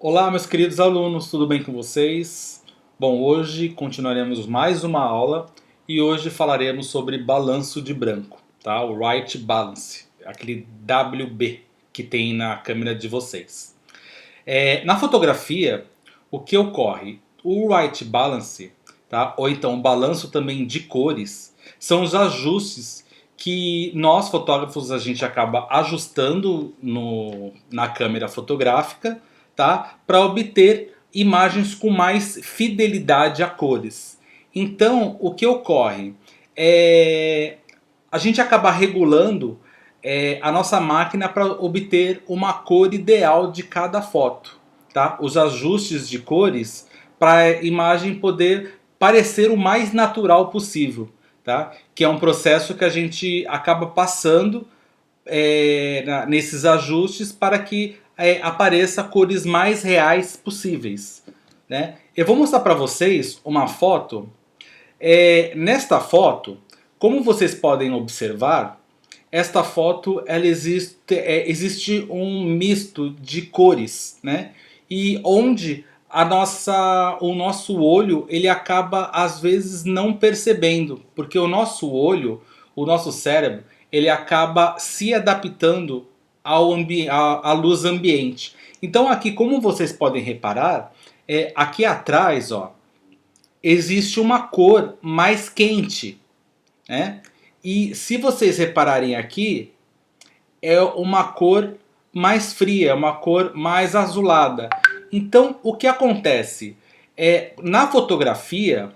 Olá, meus queridos alunos, tudo bem com vocês? Bom, hoje continuaremos mais uma aula e hoje falaremos sobre balanço de branco, tá? O White Balance, aquele WB que tem na câmera de vocês. Na fotografia, o que ocorre? O White Balance, tá? Ou então o balanço também de cores, são os ajustes que nós fotógrafos a gente acaba ajustando na câmera fotográfica, tá? Para obter imagens com mais fidelidade a cores. Então, o que ocorre? A gente acaba regulando a nossa máquina para obter uma cor ideal de cada foto. Tá? Os ajustes de cores para a imagem poder parecer o mais natural possível. Tá? Que é um processo que a gente acaba passando nesses ajustes para que apareça cores mais reais possíveis. Né? Eu vou mostrar para vocês uma foto. Nesta foto, como vocês podem observar, esta foto ela existe um misto de cores, né? E onde o nosso olho ele acaba às vezes não percebendo, porque o nosso olho, o nosso cérebro, ele acaba se adaptando à luz ambiente. Então aqui, como vocês podem reparar, aqui atrás, ó, existe uma cor mais quente, né? E se vocês repararem aqui, é uma cor mais fria, uma cor mais azulada. Então, o que acontece? Na fotografia,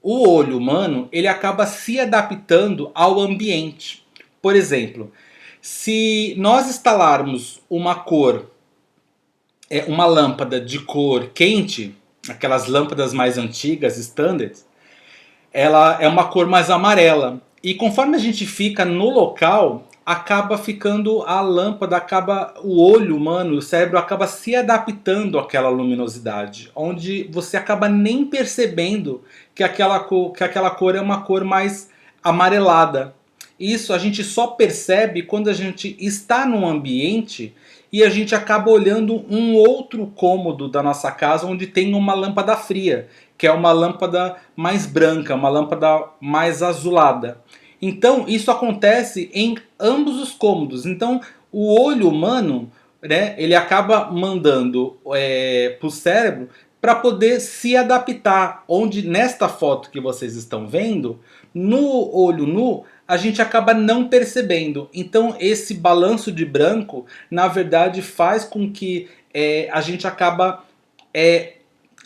o olho humano ele acaba se adaptando ao ambiente. Por exemplo, se nós instalarmos uma lâmpada de cor quente, aquelas lâmpadas mais antigas, standard, ela é uma cor mais amarela. E conforme a gente fica no local, acaba ficando a lâmpada, acaba o olho humano, o cérebro acaba se adaptando àquela luminosidade, onde você acaba nem percebendo que aquela cor é uma cor mais amarelada. Isso a gente só percebe quando a gente está num ambiente e a gente acaba olhando um outro cômodo da nossa casa onde tem uma lâmpada fria, que é uma lâmpada mais branca, uma lâmpada mais azulada. Então isso acontece em ambos os cômodos. Então o olho humano, né, ele acaba mandando para o cérebro para poder se adaptar. Onde nesta foto que vocês estão vendo, no olho nu, a gente acaba não percebendo. Então esse balanço de branco, na verdade, faz com que a gente acaba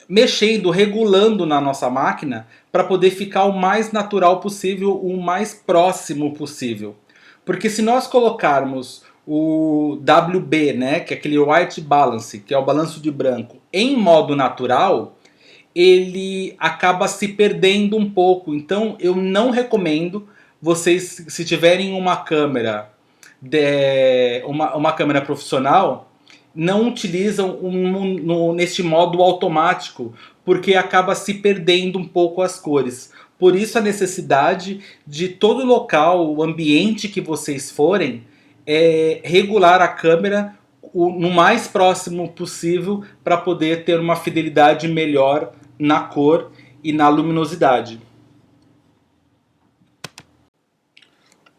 mexendo, regulando na nossa máquina para poder ficar o mais natural possível, o mais próximo possível. Porque se nós colocarmos o WB, né, que é aquele White Balance, que é o balanço de branco, em modo natural, ele acaba se perdendo um pouco. Então eu não recomendo vocês, se tiverem uma câmera, uma câmera profissional, não utilizam neste modo automático, porque acaba se perdendo um pouco as cores. Por isso a necessidade de todo local, o ambiente que vocês forem, regular a câmera no mais próximo possível para poder ter uma fidelidade melhor na cor e na luminosidade.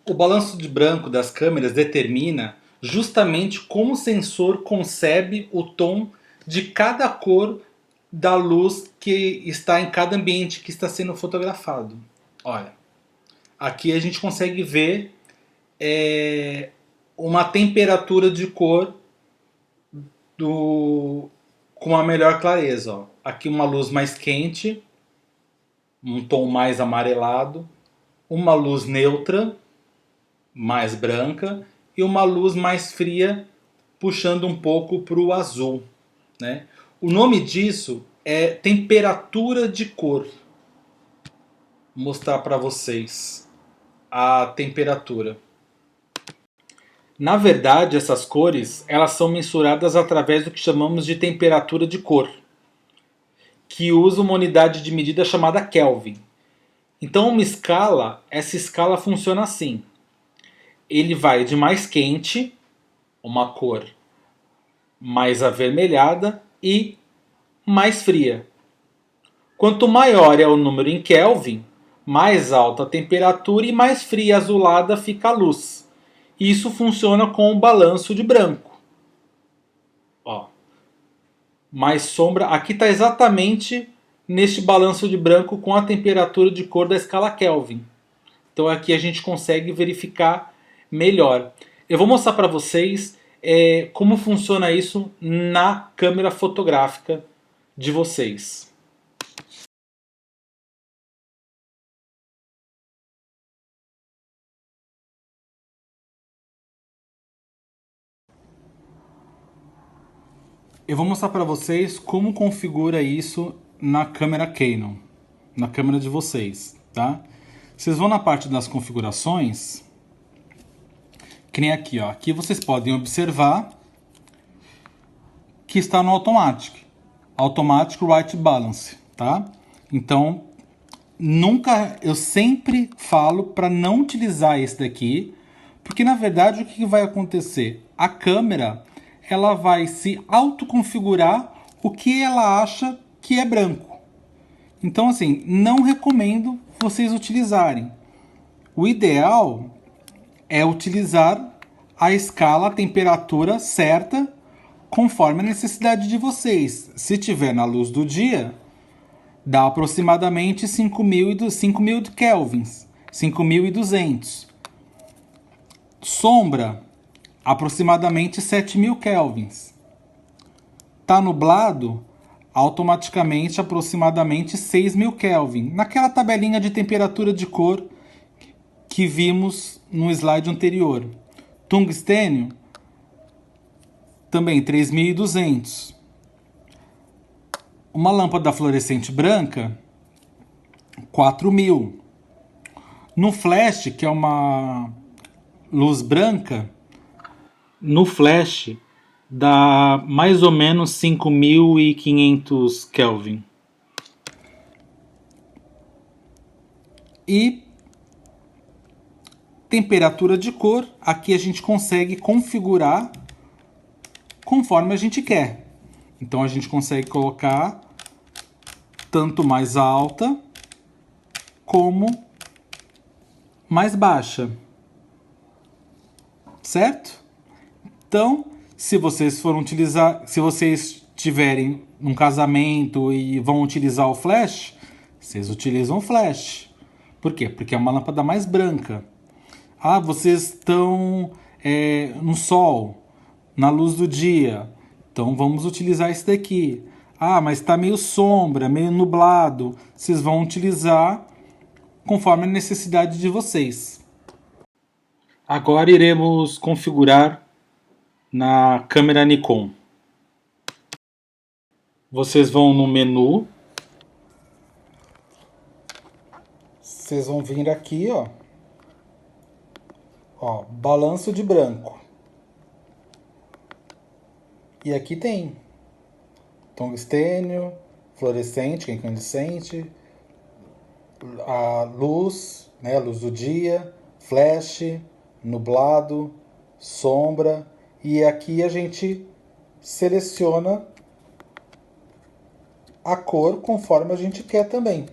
O balanço de branco das câmeras determina justamente como o sensor concebe o tom de cada cor da luz que está em cada ambiente que está sendo fotografado. Olha, aqui a gente consegue ver uma temperatura de cor com uma melhor clareza. Ó. Aqui uma luz mais quente, um tom mais amarelado, uma luz neutra, mais branca, e uma luz mais fria, puxando um pouco para o azul. Né? O nome disso é temperatura de cor. Vou mostrar para vocês a temperatura. Na verdade, essas cores elas são mensuradas através do que chamamos de temperatura de cor, que usa uma unidade de medida chamada Kelvin. Então, essa escala funciona assim. Ele vai de mais quente, uma cor mais avermelhada, e mais fria. Quanto maior é o número em Kelvin, mais alta a temperatura e mais fria e azulada fica a luz. Isso funciona com o balanço de branco. Ó, mais sombra. Aqui está exatamente neste balanço de branco com a temperatura de cor da escala Kelvin. Então aqui a gente consegue verificar melhor. Eu vou mostrar para vocês como funciona isso na câmera fotográfica de vocês. Eu vou mostrar para vocês como configura isso na câmera Canon, na câmera de vocês, tá? Vocês vão na parte das configurações, que nem aqui, ó. Aqui vocês podem observar que está no Automatic White Balance, tá? Então, eu sempre falo para não utilizar esse daqui, porque na verdade o que vai acontecer? A câmera, ela vai se autoconfigurar o que ela acha que é branco. Então, assim, não recomendo vocês utilizarem. O ideal é utilizar a escala, a temperatura certa, conforme a necessidade de vocês. Se tiver na luz do dia, dá aproximadamente 5.000 kelvins, 5.200. Sombra, aproximadamente 7.000 kelvins. Tá nublado, automaticamente aproximadamente 6.000 kelvin. Naquela tabelinha de temperatura de cor que vimos no slide anterior. Tungstênio, também 3.200. Uma lâmpada fluorescente branca, 4.000. No flash, que é uma luz branca, no flash dá mais ou menos 5.500 Kelvin. E temperatura de cor, aqui a gente consegue configurar conforme a gente quer. Então a gente consegue colocar tanto mais alta como mais baixa. Certo? Então, se vocês tiverem um casamento e vão utilizar o flash, vocês utilizam o flash. Por quê? Porque é uma lâmpada mais branca. Ah, vocês estão no sol, na luz do dia. Então vamos utilizar esse daqui. Ah, mas está meio sombra, meio nublado. Vocês vão utilizar conforme a necessidade de vocês. Agora iremos configurar na câmera Nikon. Vocês vão no menu. Vocês vão vir aqui, ó. Ó, balanço de branco. E aqui tem tungstênio, fluorescente, incandescente, a luz, né, a luz do dia, flash, nublado, sombra. E aqui a gente seleciona a cor conforme a gente quer também.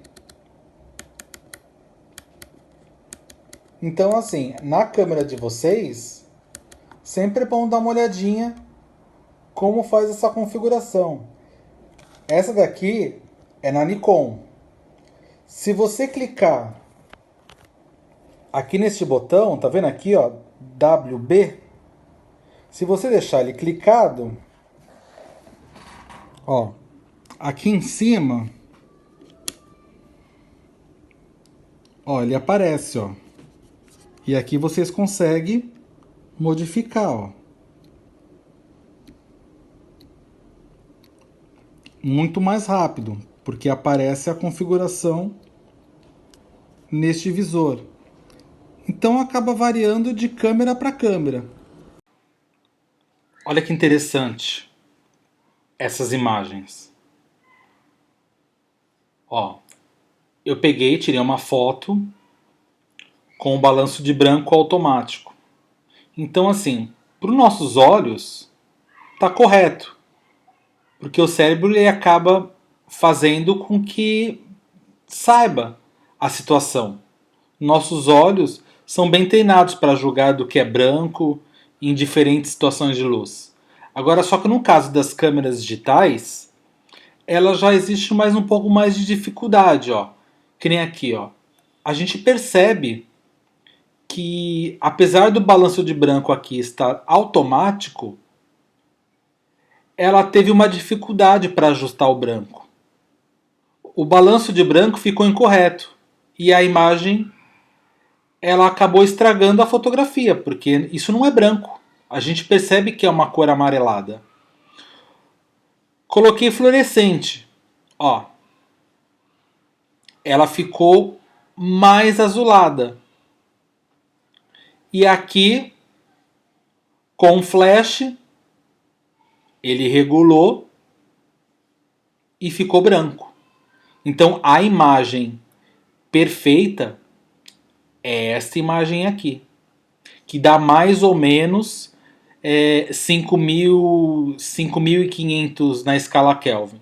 Então, assim, na câmera de vocês, sempre é bom dar uma olhadinha como faz essa configuração. Essa daqui é na Nikon. Se você clicar aqui neste botão, tá vendo aqui, ó, WB? Se você deixar ele clicado, ó, aqui em cima, ó, ele aparece, ó. E aqui vocês conseguem modificar, ó. Muito mais rápido, porque aparece a configuração neste visor. Então acaba variando de câmera para câmera. Olha que interessante essas imagens. Ó, eu peguei, tirei uma foto com o balanço de branco automático. Então, assim, para os nossos olhos, tá correto. Porque o cérebro ele acaba fazendo com que saiba a situação. Nossos olhos são bem treinados para julgar do que é branco em diferentes situações de luz. Agora, só que no caso das câmeras digitais, ela já existe mais um pouco mais de dificuldade, ó. Que nem aqui, ó. A gente percebe que apesar do balanço de branco aqui estar automático, ela teve uma dificuldade para ajustar o branco. O balanço de branco ficou incorreto e a imagem ela acabou estragando a fotografia, porque isso não é branco. A gente percebe que é uma cor amarelada. Coloquei fluorescente. Ó, ela ficou mais azulada. E aqui, com flash, ele regulou e ficou branco. Então a imagem perfeita é esta imagem aqui, que dá mais ou menos 5.500 na escala Kelvin.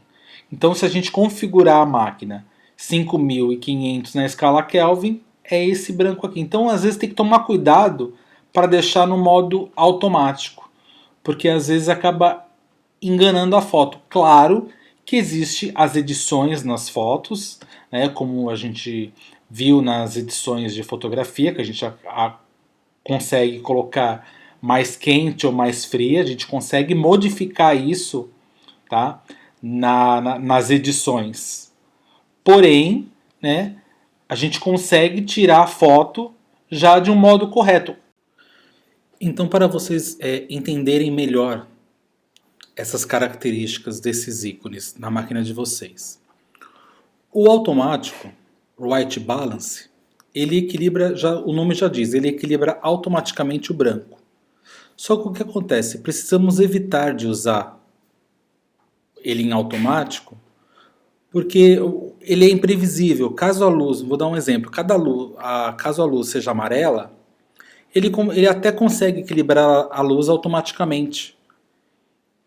Então, se a gente configurar a máquina 5.500 na escala Kelvin, é esse branco aqui. Então, às vezes tem que tomar cuidado para deixar no modo automático, porque às vezes acaba enganando a foto. Claro que existe as edições nas fotos, né, como a gente viu nas edições de fotografia, que a gente consegue colocar mais quente ou mais fria, a gente consegue modificar isso, tá, nas edições. Porém, né, a gente consegue tirar a foto já de um modo correto. Então, para vocês entenderem melhor essas características desses ícones na máquina de vocês, o automático, white balance, ele equilibra, o nome já diz, ele equilibra automaticamente o branco. Só que o que acontece? Precisamos evitar de usar ele em automático, porque ele é imprevisível. Caso a luz, vou dar um exemplo, caso a luz seja amarela, ele até consegue equilibrar a luz automaticamente.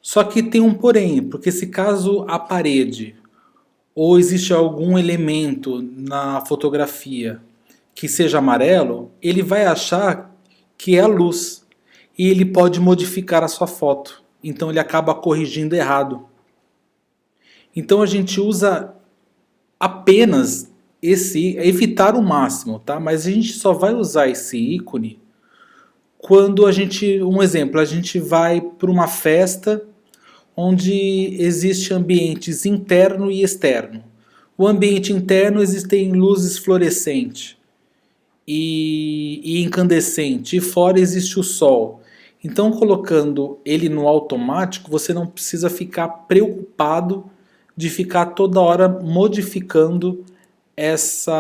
Só que tem um porém, porque se caso a parede ou existe algum elemento na fotografia que seja amarelo, ele vai achar que é a luz e ele pode modificar a sua foto. Então ele acaba corrigindo errado. Então a gente usa apenas evitar o máximo, tá? Mas a gente só vai usar esse ícone quando um exemplo, a gente vai para uma festa onde existe ambientes interno e externo. O ambiente interno existem luzes fluorescentes e incandescente, e fora existe o sol. Então, colocando ele no automático, você não precisa ficar preocupado de ficar toda hora modificando esse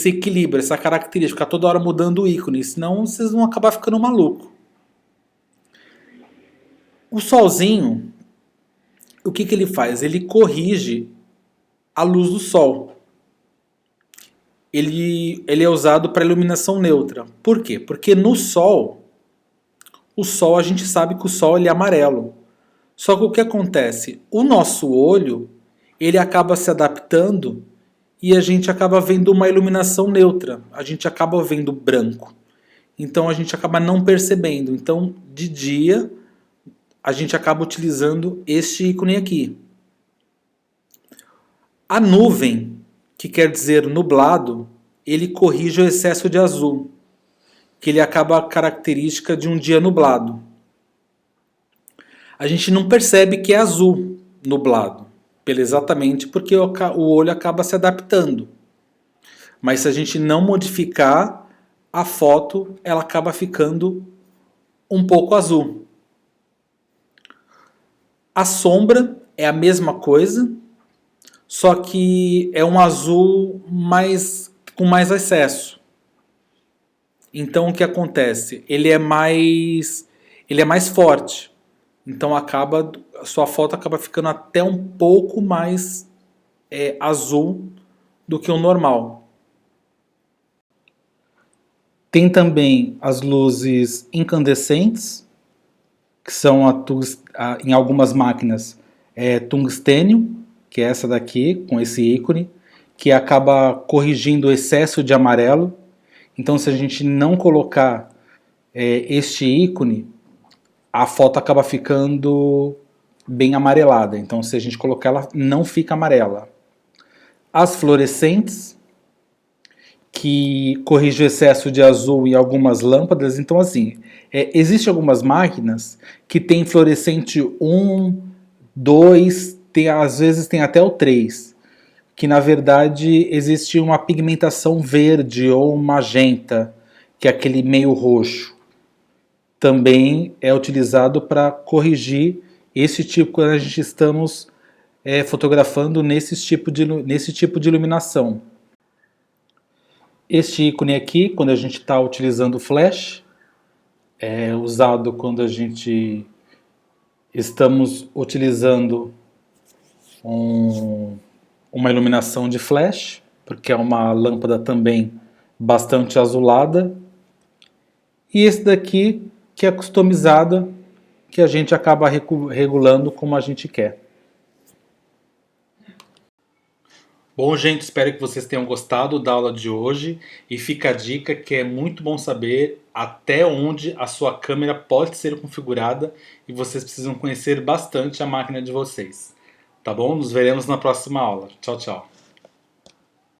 equilíbrio, essa característica, ficar toda hora mudando o ícone, senão vocês vão acabar ficando maluco. O solzinho, o que ele faz? Ele corrige a luz do sol. Ele é usado para iluminação neutra. Por quê? Porque no sol, a gente sabe que o sol ele é amarelo. Só que o que acontece? O nosso olho, ele acaba se adaptando e a gente acaba vendo uma iluminação neutra. A gente acaba vendo branco. Então a gente acaba não percebendo. Então, de dia, a gente acaba utilizando este ícone aqui. A nuvem, que quer dizer nublado, ele corrige o excesso de azul, que ele acaba a característica de um dia nublado. A gente não percebe que é azul nublado, exatamente porque o olho acaba se adaptando. Mas se a gente não modificar, a foto ela acaba ficando um pouco azul. A sombra é a mesma coisa, só que é um azul com mais excesso. Então o que acontece? Ele é mais forte. Então a sua foto acaba ficando até um pouco mais azul do que o normal. Tem também as luzes incandescentes, que são em algumas máquinas tungstênio, que é essa daqui, com esse ícone, que acaba corrigindo o excesso de amarelo. Então, se a gente não colocar este ícone, a foto acaba ficando bem amarelada. Então, se a gente colocar ela, não fica amarela. As fluorescentes, que corrige o excesso de azul em algumas lâmpadas. Então, assim, existem algumas máquinas que tem fluorescente 1, 2, às vezes tem até o 3, que na verdade existe uma pigmentação verde ou magenta, que é aquele meio roxo. Também é utilizado para corrigir esse tipo, quando a gente estamos fotografando nesse tipo de iluminação. Este ícone aqui, quando a gente está utilizando o flash, é usado quando a gente estamos utilizando uma iluminação de flash, porque é uma lâmpada também bastante azulada. E esse daqui, que é customizada, que a gente acaba regulando como a gente quer. Bom, gente, espero que vocês tenham gostado da aula de hoje e fica a dica que é muito bom saber até onde a sua câmera pode ser configurada e vocês precisam conhecer bastante a máquina de vocês. Tá bom? Nos veremos na próxima aula. Tchau, tchau.